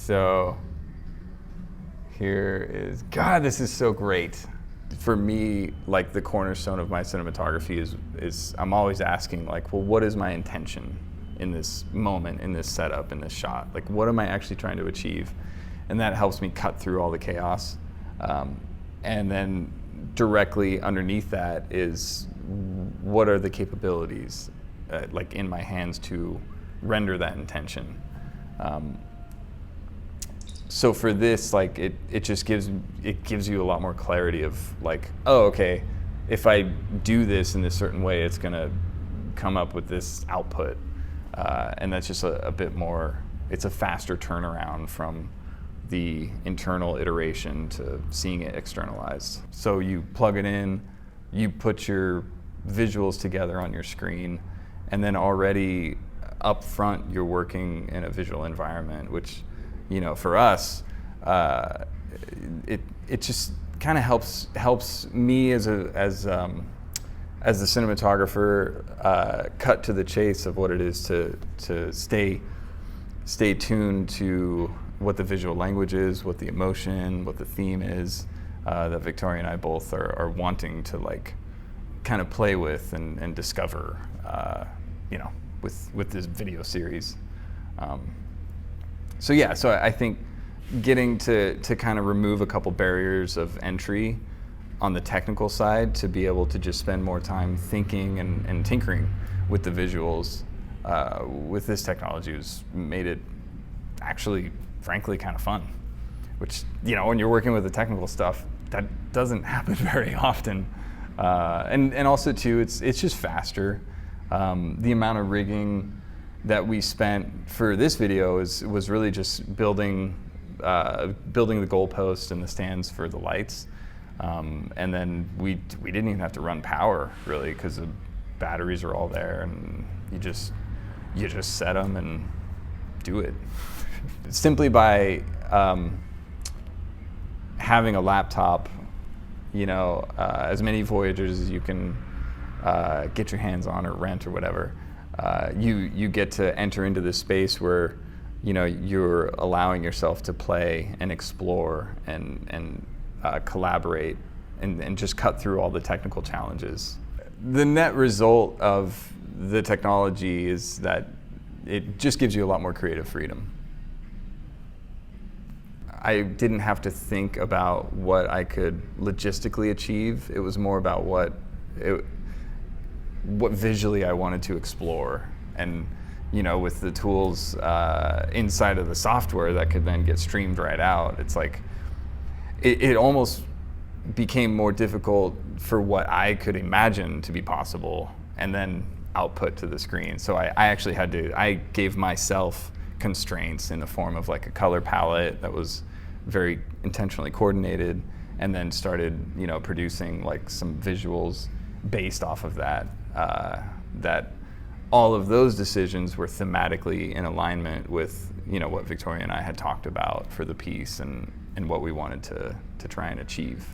So here is, God, this is so great. For me, like the cornerstone of my cinematography is I'm always asking, like, well, what is my intention in this moment, in this setup, in this shot? Like, what am I actually trying to achieve? And that helps me cut through all the chaos. And then directly underneath that is, what are the capabilities like in my hands to render that intention? So for this, like it just gives you a lot more clarity of like, oh, okay, if I do this in this certain way, it's gonna come up with this output, and that's just a bit more. It's a faster turnaround from the internal iteration to seeing it externalized. So you plug it in, you put your visuals together on your screen, and then already up front you're working in a visual environment, which, you know, for us, it just kind of helps me as the cinematographer cut to the chase of what it is to stay tuned to what the visual language is, what the emotion, what the theme is, that Victoria and I both are wanting to like kind of play with and discover, you know, with this video series. So I think getting to kind of remove a couple barriers of entry on the technical side to be able to just spend more time thinking and tinkering with the visuals with this technology has made it actually, frankly, kind of fun. Which, you know, when you're working with the technical stuff, that doesn't happen very often. And also too, it's just faster. The amount of rigging that we spent for this video was really just building the goalpost and the stands for the lights, and then we didn't even have to run power really because the batteries are all there, and you just set them and do it. Simply by having a laptop, you know, as many Voyagers as you can get your hands on or rent or whatever. You get to enter into this space where, you know, you're allowing yourself to play and explore and collaborate and just cut through all the technical challenges. The net result of the technology is that it just gives you a lot more creative freedom. I didn't have to think about what I could logistically achieve. It was more about what visually I wanted to explore. And, you know, with the tools inside of the software that could then get streamed right out, it's like, it almost became more difficult for what I could imagine to be possible and then output to the screen. So I gave myself constraints in the form of like a color palette that was very intentionally coordinated, and then started, you know, producing like some visuals based off of that. That all of those decisions were thematically in alignment with, you know, what Victoria and I had talked about for the piece and what we wanted to try and achieve.